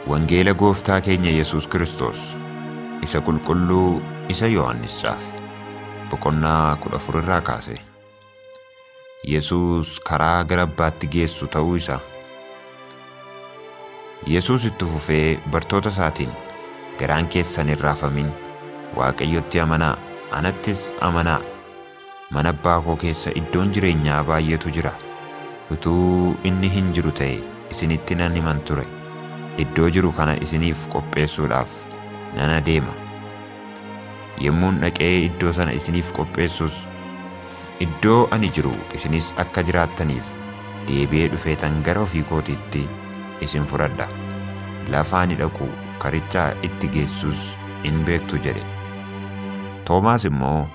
Wangeela Gooftaa keenya Yesuus Kiristoos isa qulqulluu isa Yohannis caafe boqonnaa 14 irraa kaase. Yesuus karaa gara Abbaatti geessu ta'uu isaa. Yesuus itti fufee bartoota isaatiin, garaan keessan hin raafamin, Waaqayyotti amanaa, anattis amanaa. Mana Abbaa koo keessa iddoon jireenyaa baay'eetu jira. Utuu inni hin jiru ta'e isinitti nan himan ture. Iddoo jiru kana isiniif qopheessuudhaaf nan adeema. Yemmuun dhaqee iddoo sana isiniif qopheessus, iddoo ani jiru isinis akka jiraattaniif deebi'ee dhufeetan gara ofii kootiitti isin fudhadha. Lafa ani dhaqu karicha itti geessus hin beektu jedhe. Toomaas immoo,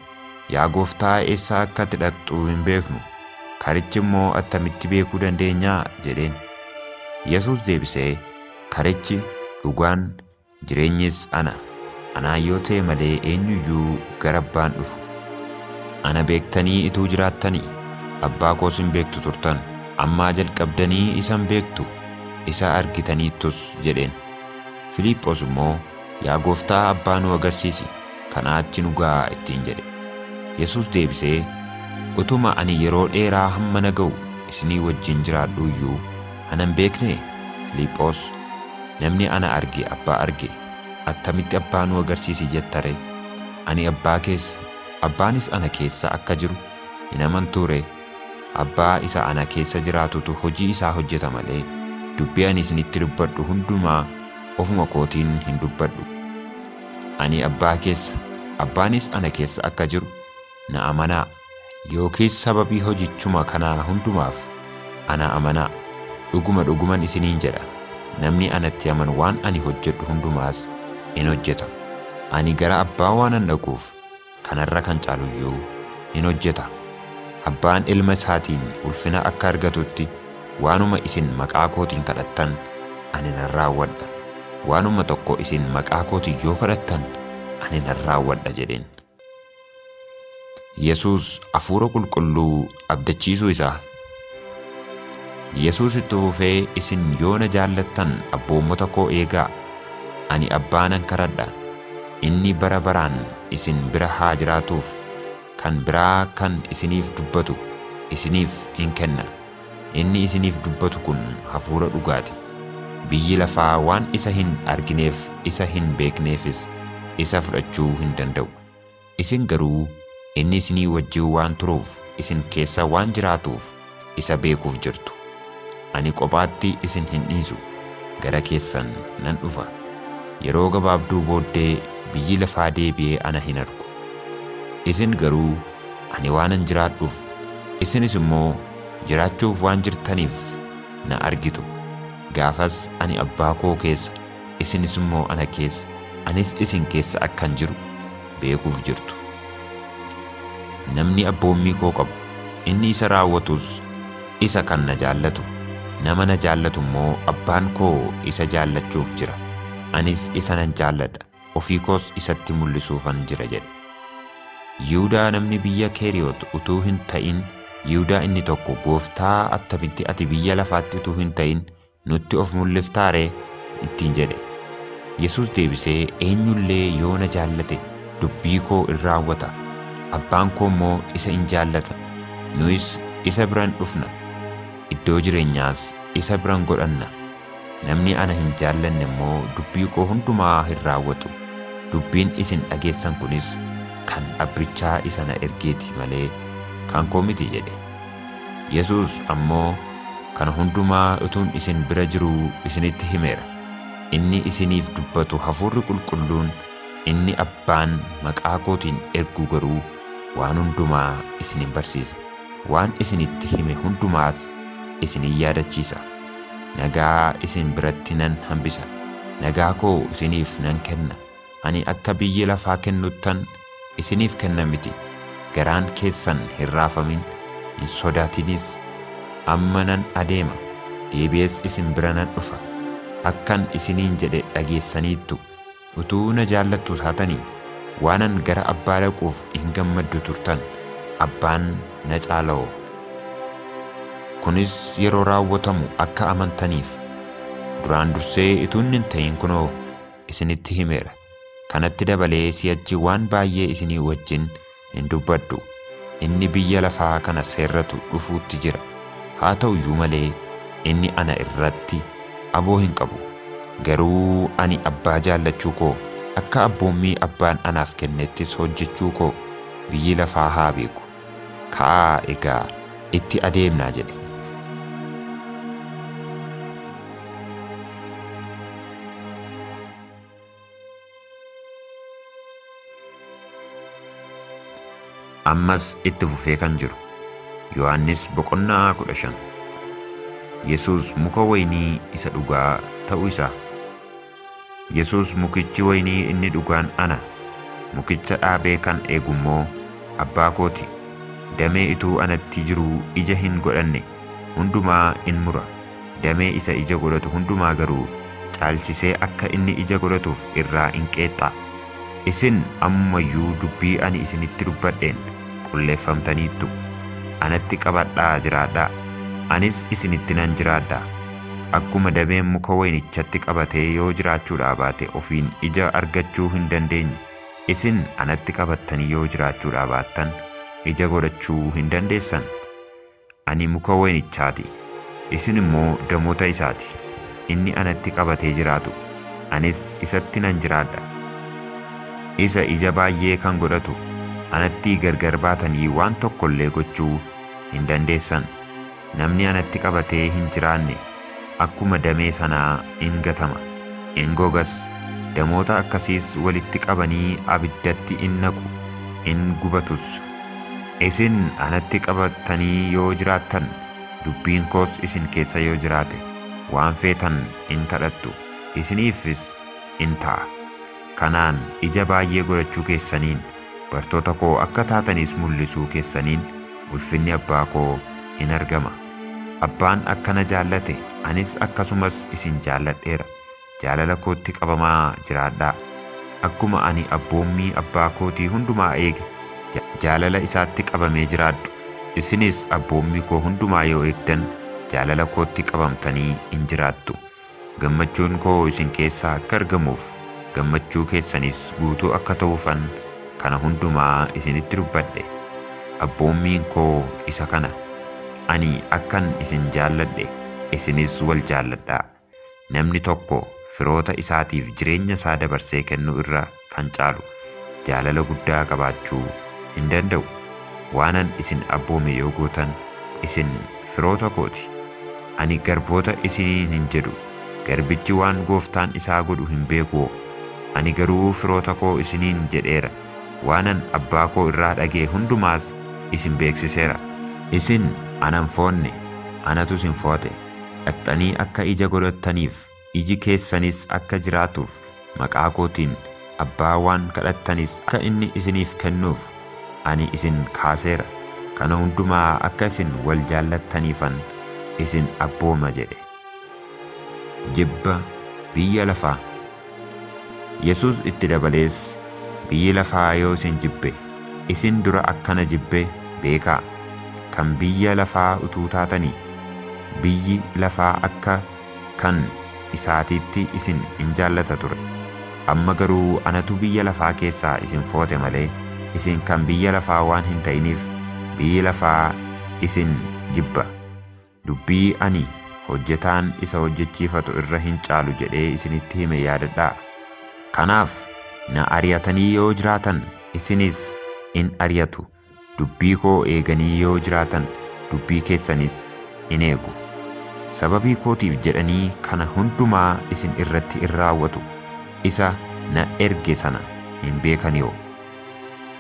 yaa Gooftaa, eessa akka ati dhaqxu hin beeknu, karichi immoo attamitti beekuu dandeenyaa jedheen. Yesuus deebisee, karichi, dhugaan, jireenyis ana. Anaa yoo ta'e malee eenyuyyuu gara Abbaan dhufu. Ana beektanii ituu jiraattanii, Abbaa koos hin beektu turtan. Ammaa jalqabdanii isan beektu, isa argitaniittus jedheen. Filiiphos immoo, yaa Gooftaa, Abbaa nu agarsiisi, kanaa achi nu ga'a ittiin jedhe. Yesuus deebisee, utuma ani yeroo dheeraa hamma na ga'u isinii wajjin jiraadhu iyyuu ana hin beeknee? Filiiphos, namni ana arge Abbaa arge. Attamitti Abbaa nu agarsiisi jetta ree? Ani Abbaa keessa, Abbaanis ana keessa akka jiru hin amantuu ree? Abbaa isa ana keessa jiraatutu hojii isaa hojjeta malee dubbii ani isinitti dubbadhu hundumaa ofuma kootiin hin dubbadhu. Ani Abbaa keessa, Abbaanis ana keessa akka jiru na amanaa, yookiis sababii hojichuma kanaa hundumaaf ana amanaa. Dhuguma dhuguman isiniin jedha, namni anatti amanu waan ani hojjedhu hundumaas in hojjeta. Ani gara Abbaa waanan dhaquuf kanarra kan caaluyyuu in hojjeta. Abbaan Ilma isaatiin ulfina akka argatutti waanuma isin maqaa kootiin kadhattan ani nan raawwadha. Waanuma tokko isin maqaa kootiin yoo kadhattan ani nan raawwadha jedheen. Yesuus Hafuura Qulqulluu abdachiisuu isaa. Yesuus itti fufee, isin yoo na jaallattan abboommota koo eegaa. Ani Abbaa nan kadhadha, inni bara baraan isin bira haa jiraatuuf, kan biraa kan isiniif dubbatu isiniif in kenna. Inni isiniif dubbatu kun hafuura dhugaati. Biyyi lafaa waan isa hin argineef, isa hin beekneefis isa fudhachuu hin danda'u. Isin garuu inni isinii wajjin waan turuuf, isin keessa waan jiraatuuf isa beekuuf jirtu. Ani kophaatti isin hin dhiisu, gara keessan nan dhufa. Yeroo gabaabduu booddee biyyi lafaa deebi'ee ana hin argu. Isin garuu ani waanan jiraadhuuf, isinis immoo jiraachuuf waan jirtaniif na argitu. Gaafas ani Abbaa koo keessa, isinis immoo ana keessa, anis isin keessa akkan jiru beekuuf jirtu. Namni abboommii koo qabu, inni isa raawwatus isa kan na jaallatu. Nama na jaallatu immoo Abbaan koo isa jaallachuuf jira. Anis isa nan jaalladha, ofii koos isatti mul'isuufan jira jedhe. Yihuudaa namni biyya Keeriyoot utuu hin ta'in, Yihuudaa inni tokko, Gooftaa, attamitti ati biyya lafaatti utuu hin ta'in nutti of mul'iftaa ree ittiin jedhe. Yesuus deebisee, eenyullee yoo na jaallate dubbii koo in raawwata. Abbaan koo immoo isa in jaallata. Nuyis isa biran dhufna, iddoo jireenyaas isa biran godhanna. Namni ana hin jaallanne immoo dubbii koo hundumaa hin raawwatu. Dubbiin isin dhageessan kunis kan Abbichaa isa na ergeeti malee kan koo miti jedhe. Yesuus ammoo kana hundumaa utuun isin bira jiruu isinitti himeera. Inni isiniif dubbatu Hafuurri Qulqulluun, inni Abbaan maqaa kootiin ergu garuu waan hundumaa isinin barsiisa. Waan isinitti hime hundumaas isinin yaadachiisa. Nagaa isin biratti nan hambisa, nagaa koo isiniif nan kenna. Ani akka biyyi lafaa kennuttan isiniif kenna miti. Garaan keessan hin raafamin, hin sodaatinis. Amma nan adeema, deebi'ees isin bira nan dhufa. Akkan isiniin jedhe dhageessaniittu, utuu na jaallattu taatanii waanan gara Abbaa dhaquuf hin gammaddu turtan. Abbaan na caala'oo. Kunis yeroo raawwatamu akka amantaniif. duraan dursee ituun hin ta'in kunoo isinitti himeera. Kanatti dabalee si'achi waan baay'ee isinii wajjin hin dubbadhu. Inni biyya lafaa kana seerratu dhufuutti jira. Haa ta'u iyyuu malee inni ana irratti aboo hin qabu. Garuu ani Abbaa jaallachuu koo akka abboommii Abbaan anaaf kennettis hojjechuu koo biyyi lafaa haa beeku. Ka'aa egaa itti adeemnaa jedhe. Ammas itti fufee kan jiru Yohannis boqonnaa 15. Yesuus muka waynii isa dhugaa ta'uu isaa. Yesuus mukichi waynii inni dhugaan ana. Mukicha dhaabee kan eegummoo Abbaa kooti. Damee ituu anatti jiruu ija hin godhanne hundumaa in mura. Damee isa ija godhatu hundumaa garuu caalchisee akka inni ija godhatuuf irraa in qeexxa. Isin ammayyuu dubbii ani isinitti dubbadheen qulleeffamtaniittu. Anatti qabadhaa jiraadhaa. Anis isinitti nan jiraadhaa. Akkuma dameen muka waynichatti qabatee yoo jiraachuudhaa baate ofiin ija argachuu hin dandeenye, isin anatti qabattanii yoo jiraachuudhaa baattan ija godhachuu hin dandeessan. Ani muka waynichaati, isin immoo damoota isaati. Inni anatti qabatee jiraatu, anis isatti nan jiraadha. Isa ija baay'ee kan godhatu, anatti gargar baatanii waan tokko illee gochuu hin dandeessan. Namni anatti qabatee hin jiraanne akkuma damee sanaa in gatama, in gogas. Damoota akkasiis walitti qabanii abiddatti in naqu, in gubatus. Isin anatti qabatanii yoo jiraattan, dubbiin koos isin keessa yoo jiraate, waan feetan in kadhattu, isiniifis in ta'a. Kanaan ija baay'ee godhachuu keessaniin, bartoota koo akka taatanis mul'isuu keessaniin ulfinni Abbaa koo in argama. Abbaan akkana jaallate, anis akkasumas isin jaalladheera. Jaalala kootti qabamaa jiraadhaa. Akkuma ani abboommii Abbaa kootii hundumaa eege, jaalala isaatti qabamee jiraadhu. Isinis abboommii koo hundumaa yoo eegdan, jaalala kootti qabamtanii in jiraattu. Gammachuun koo isin keessaa akka argamuuf, gammachuu keessanis guutuu akka ta'uufan kana hundumaa isinitti dubbadhe. Abboommiin koo isa kana. Ani akkan isin jaalladhe, isinis wal jaalladhaa. Namni tokko firoota isaatiif jireenya isaa dabarsee kennuu irra kan caalu jaalala guddaa qabaachuu hin danda'u. Waanan isin abboome yoo gootan, isin firoota kooti. Ani garboota isiniin hin jedhu, garbichi waan gooftaan isaa godhu hin beekuu. Ani garuu firoota koo isiniin jedheera. Waanan Abbaa koo irraa dhagee hundumaas isin beeksiseera. Isin anan foonne, anatu isin foote. Dhaqxanii akka ija godhattaniif, iji keessanis akka jiraatuuf maqaa kootiin Abbaa waan kadhattanis akka inni isiniif kennuuf ani isin kaaseera. Kana hundumaa akka isin wal jaallattaniifan isin abbooma jedhe. Jibba biyya lafaa. Yesuus itti dabalees, biyyi lafaa yoo isin jibbe, isin dura akkana jibbe beekaa. Kan biyya lafaa utuu taatanii, biyyi lafaa akka kan isaatiitti isin in jaallata ture. Amma garuu anatu biyya lafaa keessaa isin foote malee, isin kan biyya lafaa waan hin ta'iniif biyyi lafaa isin jibba. Dubbii ani hojjetaan isa hojjechiifatu irra hin caalu jedhee isinitti hime yaadadhaa. Kanaaf na ari'atanii yoo jiraatan, isinis in ari'atu. Dubbii koo eeganii yoo jiraatan, dubbii keessanis in eegu. Sababii kootiif jedhanii kana hundumaa isin irratti in raawwatu. Isa na erge sana hin beekaniioo.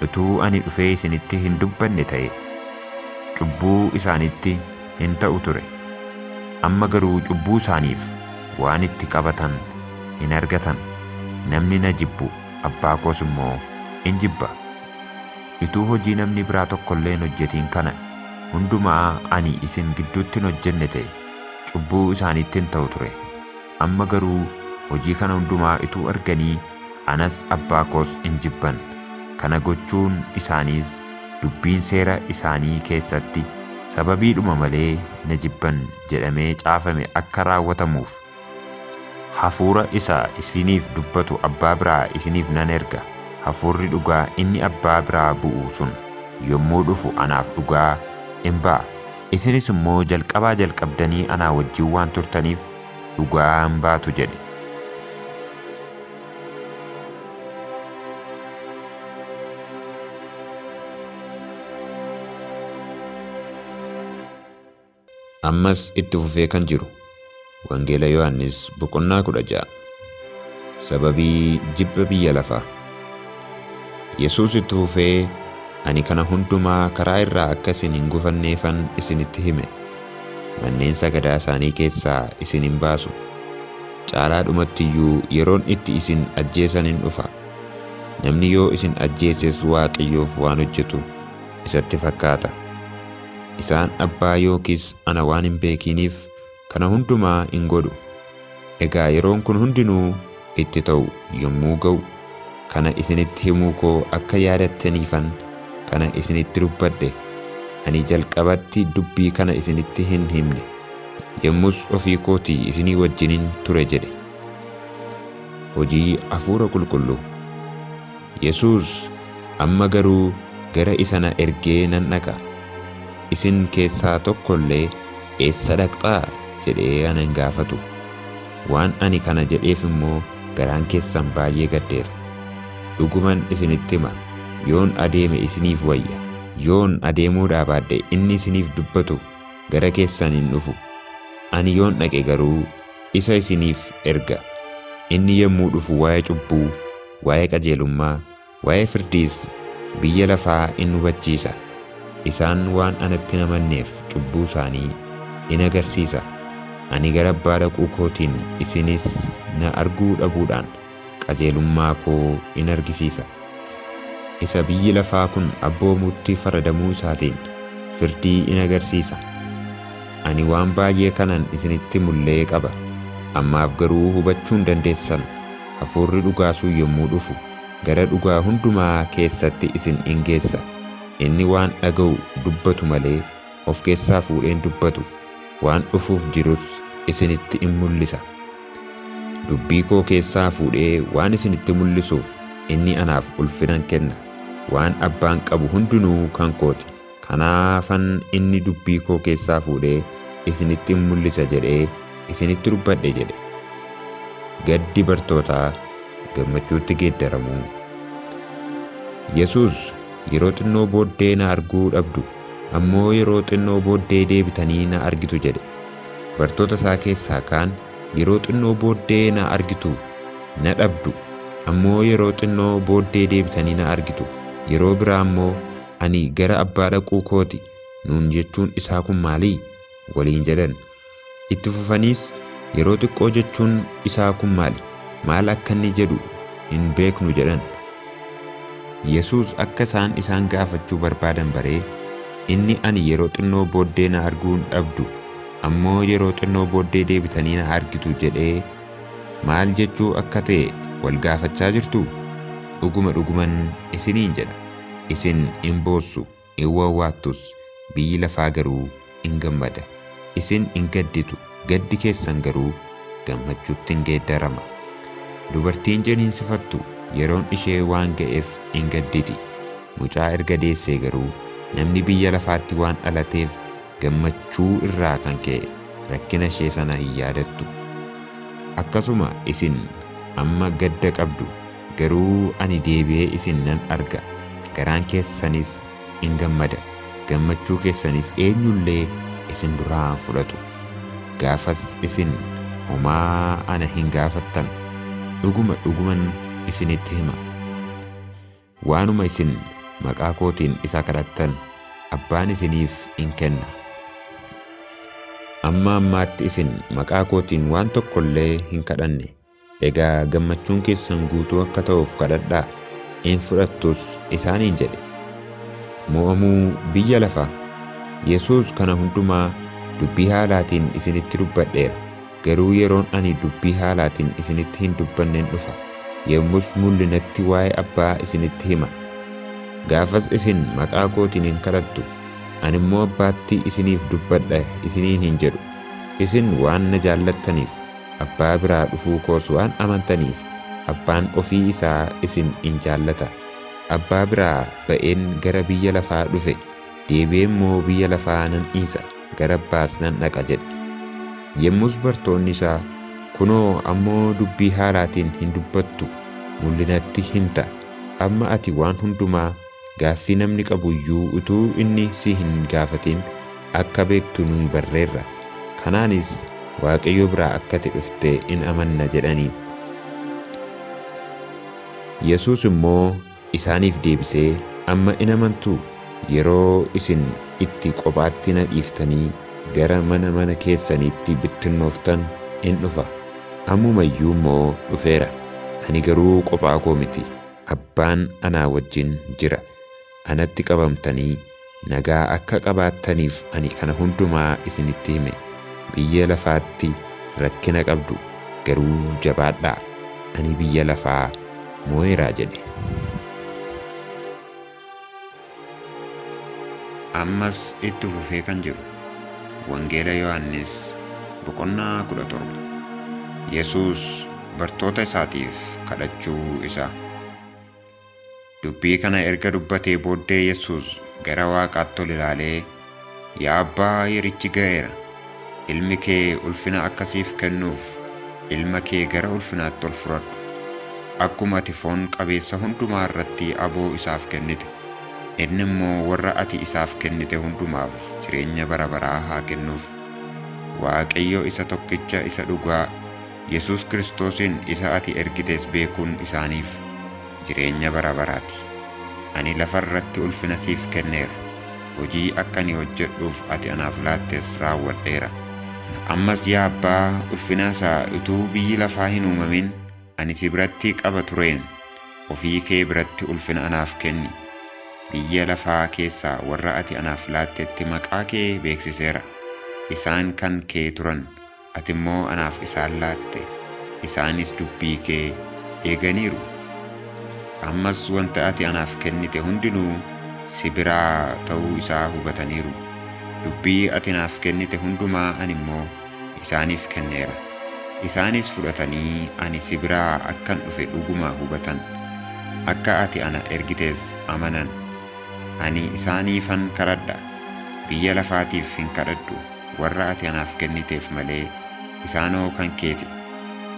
Utuu ani dhufee isinitti hin dubbanne ta'e, cubbuu isaanitti hin ta'u ture. Amma garuu cubbuu isaaniif waan itti qabatan hin argatan. Namni na jibbu, Abbaa koos immoo in jibba. Utuu hojii namni biraa tokko illee hin hojjetiin kana hundumaa ani isin gidduutti hin hojjenne ta'e, cubbuu isaaniitti hin ta'u ture. Amma garuu hojii kana hundumaa utuu arganii, anas Abbaa koos in jibban. Kana gochuun isaaniis dubbiin seera isaanii keessatti sababiidhuma malee na jibban jedhamee caafame akka raawwatamuuf. Hafuura isa isiniif dubbatu Abbaa biraa isiniif nan erga. Hafuurri dhugaa inni Abbaa biraa bu'u sun yommuu dhufu anaaf dhugaa in ba'a. Isinis immoo jalqabaa jalqabdanii anaa wajjin waan turtaniif dhugaa hin baatu jedhe. Ammas itti fufee kan jiru Wangeela Yohannis boqonnaa 16. Sababii jibba biyya lafaa. Yesuus itti fufee, ani kana hundumaa karaa irraa akka isin hin gufanneefan isinitti hime. Manneen sagadaa isaanii keessaa isin hin baasu. Caalaadhumatti iyyuu yeroon itti isin ajjeesan hin dhufa. Namni yoo isin ajjeeses Waaqayyoof waan hojjetu isatti fakkaata. Isaan Abbaa yookiis ana waan hin beekiniif kana hundumaa hin godhu. Egaa yeroon kun hundinuu itti ta'u yommuu ga'u, kana isinitti himuu koo akka yaadattaniifan kana isinitti dubbadhe. Ani jalqabatti dubbii kana isinitti hin himne. Yommus ofii kootii isinii wajjinin ture jedhe. Hojii Hafuura Qulqulluu. Yesuus amma garuu gara isa na ergee nan dhaqa. Isin keessaa tokko illee eessa dhaqxaa jedhee ana hin gaafatu. Waan ani kana jedheef immoo garaan keessan baay'ee gaddeera. Dhuguman isinitti hima, yoon adeeme isiniif wayya. Yoon adeemuudhaa baadhe inni isiniif dubbatu gara keessan hin dhufu. Ani yoon dhaqe garuu isa isiniif erga. Inni yommuu dhufu waa'ee cubbuu, waa'ee qajeelummaa, waa'ee firdiis biyya lafaa in hubachiisa. Isaan waan anatti hin amanneef cubbuu isaanii in agarsiisa. Ani gara Abbaa dhaquu kootiin isinis na arguu dhabuudhaan qajeelummaa koo in argisiisa. Isa biyyi lafaa kun abboomutti faradamuu isaatiin firdii in agarsiisa. Ani waan baay'ee kanan isinitti mul'ee qaba. Ammaaf garuu hubachuu hin dandeessan. Hafuurri dhugaa sun yommuu dhufu gara dhugaa hundumaa keessatti isin in geessa. Inni waan dhaga'u dubbatu malee of keessaa fuudheen dubbatu. Waan dhufuuf jirus isinitti in mul'isa. Dubbii koo keessaa fuudhee waan isinitti mul'isuuf inni anaaf ulfinan kenna. Waan Abbaan qabu hundinuu kan kooti. Kanaafan inni dubbii koo keessaa fuudhee isinitti in mul'isa jedhee isinitti dubbadhe jedhe. Gaddi bartootaa gammachuutti geeddaramuu. Yesuus yeroo xinnoo booddee na arguu dhabdu, ammoo yeroo xinnoo booddee deebitanii na argitu jedhe. Bartoota isaa keessaa kaan yeroo xinnoo booddee na argitu na dhabdu, ammoo yeroo xinnoo booddee deebitanii na argitu. Yeroo biraa ammoo ani gara Abbaa dhaquu kooti nuun jechuun isaa kun maalii? Waliin jedhan. Itti fufaniis yeroo xiqqoo jechuun isaa kun maali? Maal akka inni jedhu hin beeknu jedhan. Yesuus akka isaan gaafachuu barbaadan baree, inni ani yeroo xinnoo booddee na arguu hin dhabdu, ammoo yeroo xinnoo booddee deebitanii na argitu jedhee maal jechuu akka ta'e wal gaafachaa jirtu? Dhuguma dhuguman isiniin jedha. Isin in boossu, in wawwaattus, biyyi lafaa garuu in gammada. Isin in gadditu, gaddi keessan garuu gammachuutti in geeddarama. Dubartiin jiniinsifattu yeroon ishee waan ga'eef in gadditi. Mucaa erga deessee garuu namni biyya lafaatti waan dhalateef gammachuu irraa kan ka'e rakkina ishee sana hin yaadattu. Akkasuma isin amma gadda qabdu, garuu ani deebi'ee isin nan arga. Garaan keessanis in gammada. Gammachuu keessanis eenyullee isin duraa fudhatu. Gaafas isin homaa ana hin gaafattan. Dhuguma dhuguman isinitti hima. Waanuma isin maqaa kootiin isa kadhattan Abbaan isiniif in kenna. Amma ammaatti isin maqaa kootiin waan tokko illee hin kadhanne. Egaa gammachuun keessan guutuu akka ta'uuf kadhadhaa. In fudhattus isaaniin jedhe. Mo'amuu biyya lafaa. Yesuus kana hundumaa dubbii haalaatiin isinitti dubbadheera. Garuu yeroon ani dubbii haalaatiin isinitti hin dubbanneen dhufa. Yommus mul'inatti waa'ee Abbaa isinitti hima. Gaafas isin maqaa kootiin hin kadhattu. Ani immoo Abbaatti isiniif dubbadha isiniin hin jedhu. Isin waan na jaallattaniif Abbaa biraa dhufuu koos waan amantaniif Abbaan ofii isaa isin in jaallata. Abbaa biraa ba'een gara biyya lafaa dhufe, deebi'ee immoo biyya lafaa nan dhiisa, gara Abbaas nan dhaqa jedhe. Yommus bartoonni isaa, kunoo ammoo dubbii haaraatiin hin dubbattu, mul'inatti himta. Amma ati waan hundumaa gaaffii namni qabu iyyuu utuu inni si hin gaafatin akka beektu nuyi barreerra. Kanaanis Waaqayyo biraa akka ati dhufte in amanna jedhaniin. Yesuus immoo isaaniif deebisee, amma in amantuu? Yeroo isin itti kophaatti na dhiiftanii gara mana keessaniitti bittinnooftan in dhufa. Ammuma iyyuu immoo dhufeera. Ani garuu kophaa koo miti. Abbaan anaa wajjin jira. Anatti qabamtanii nagaa akka qabaattaniif ani kana hundumaa isinitti hime. Biyya lafaatti rakkina qabdu, garuu jabaadhaa. Ani biyya lafaa moo'eeraa jedhe. Ammas itti fufee kan jiru wangeela Yohannis boqonnaa 17. Yesuus bartoota isaatiif kadhachuu isaa. Dubbii kana erga dubbatee booddee Yesuus gara Waaqaatti ol ilaalee, yaa Abbaa, yerichi ga'eera. Ilmi kee ulfina akkasiif kennuuf ilma kee gara ulfinaatti ol fudhadhu. Akkuma ati foon qabeessa hundumaa irratti aboo isaaf kennite, inni immoo warra ati isaaf kennite hundumaaf jireenya bara baraa haa kennuuf. Waaqayyo isa tokkicha isa dhugaa, Yesuus Kiristoosin isa ati ergites beekuun isaaniif jireenya bara baraati. Ani lafa irratti ulfina siif kenneera. Hojii akka ani hojjedhuuf ati anaaf laattes raawwadheera. Ammas yaa Abbaa, ulfina isaa utuu biyyi lafaa hin uumamin ani si biratti qaba tureen ofii kee biratti ulfina anaaf kenni. Biyya lafaa keessaa warra ati anaaf laattetti maqaa kee beeksiseera. Isaan kan kee turan, ati immoo anaaf isaan laatte. Isaanis dubbii kee eeganiiru. Ammas wanta ati anaaf kennite hundinuu si biraa ta'uu isaa hubataniiru. Dubbii ati anaaf kennite hundumaa ani immoo isaaniif kenneera. Isaanis fudhatanii ani si biraa akkan dhufe dhuguma hubatan. Akka ati ana ergites amanan. Ani isaaniifan kadhadha. Biyya lafaatiif hin kadhadhu. Warra ati anaaf kenniteef malee isaanoo kan keeti.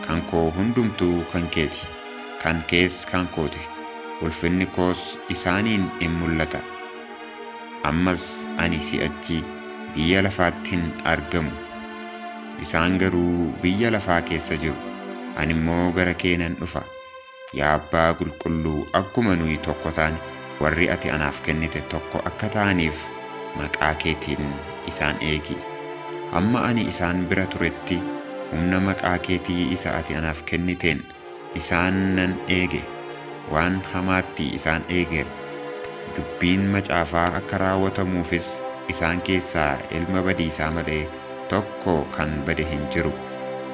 Kan koo hundumtuu kan keeti. Kan kees kan kooti. Ulfinni koos isaaniin in mul'ata. Ammas ani si'achi biyya lafaatti hin argamu. Isaan garuu biyya lafaa keessa jiru. Ani immoo gara kee nan dhufa. Yaa Abbaa qulqulluu, akkuma nuyi tokko taane, warri ati anaaf kennite tokko akka ta'aniif maqaa keetiin isaan eegi. Amma ani isaan bira turetti humna maqaa keetii isa ati anaaf kenniteen isaan nan eege. Waan hamaatti isaan eegeera. Dubbiin macaafaa akka raawwatamuufis isaan keessaa ilma badiisaa malee tokko kan bade hin jiru.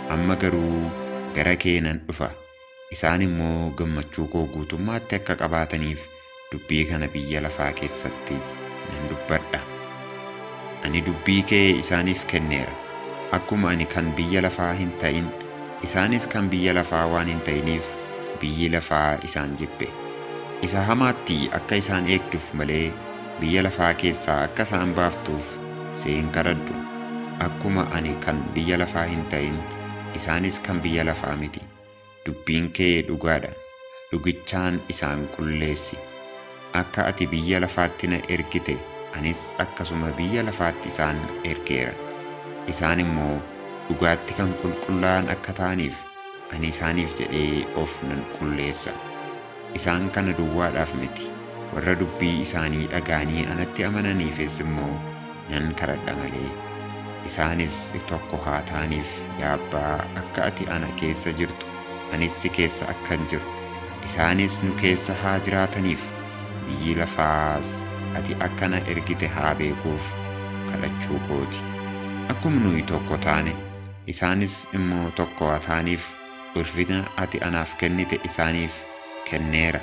Amma garuu gara kee nan dhufa. Isaan immoo gammachuu koo guutummaatti akka qabaataniif dubbii kana biyya lafaa keessatti nan dubbadha. Ani dubbii kee isaaniif kenneera. Akkuma ani kan biyya lafaa hin ta'in, isaanis kan biyya lafaa waan hin ta'iniif biyyi lafaa isaan jibbe. Isa hamaatti akka isaan eegduuf malee biyya lafaa keessaa akka isaan baaftuuf si hin kadhadhu. Akkuma ani kan biyya lafaa hin ta'in, isaanis kan biyya lafaa miti. Dubbiin kee dhugaadha. Dhugichaan isaan qulleessi. Akka ati biyya lafaatti na ergite, anis akkasuma biyya lafaatti isaan ergeera. Isaan immoo dhugaatti kan qulqullaa'an akka ta'aniif ani isaaniif jedhee of nan qulleessa. Isaan kana duwwaadhaaf miti, warra dubbii isaanii dhaga'anii anatti amananiifis immoo nan kadhadha malee. Isaanis tokko haa ta'aniif yaa Abbaa, akka ati ana keessa jirtu anis si keessa akkan jiru, isaanis nu keessa haa jiraataniif biyyi lafaas ati akka na ergite haa beekuuf kadhachuu kooti. Akkuma nuyi tokko taane, isaanis immoo tokko haa ta'aniif ulfina ati anaaf kennite isaaniif kenneera.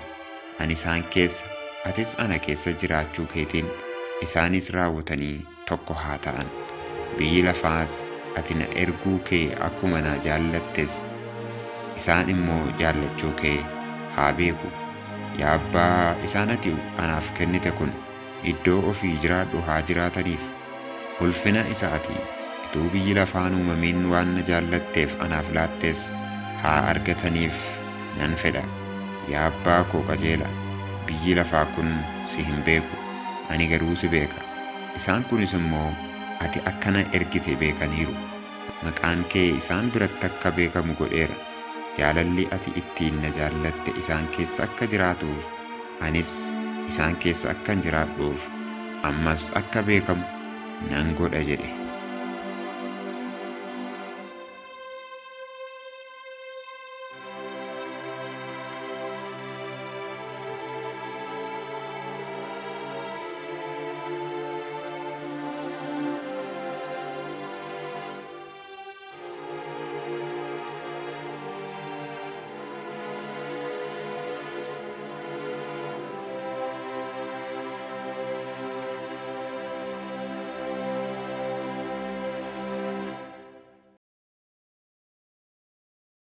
Ani isaan keessa, atis ana keessa jiraachuu keetiin isaanis raawwatanii tokko haa ta'an. Biyyi lafaas ati na erguu kee akkuma na jaallattes isaan immoo jaallachuu kee haa beeku. Yaa Abbaa, isaan ati anaaf kennite kun iddoo ofii jiraadhu haa jiraataniif. Ulfina isa ati utuu biyyi lafaan uumamin waan na jaallatteef anaaf laattes haa argataniif nan fedha. Yaa Abbaa koo qajeela, biyyi lafaa kun si hin beeku, ani garuu si beeka. Isaan kunis immoo ati akka na ergite beekaniiru. Maqaan kee isaan biratti akka beekamu godheera. Jaalalli ati ittiin na jaallatte isaan keessa akka jiraatuuf, anis isaan keessa akkan jiraadhuuf ammas akka beekamu nan godha jedhe.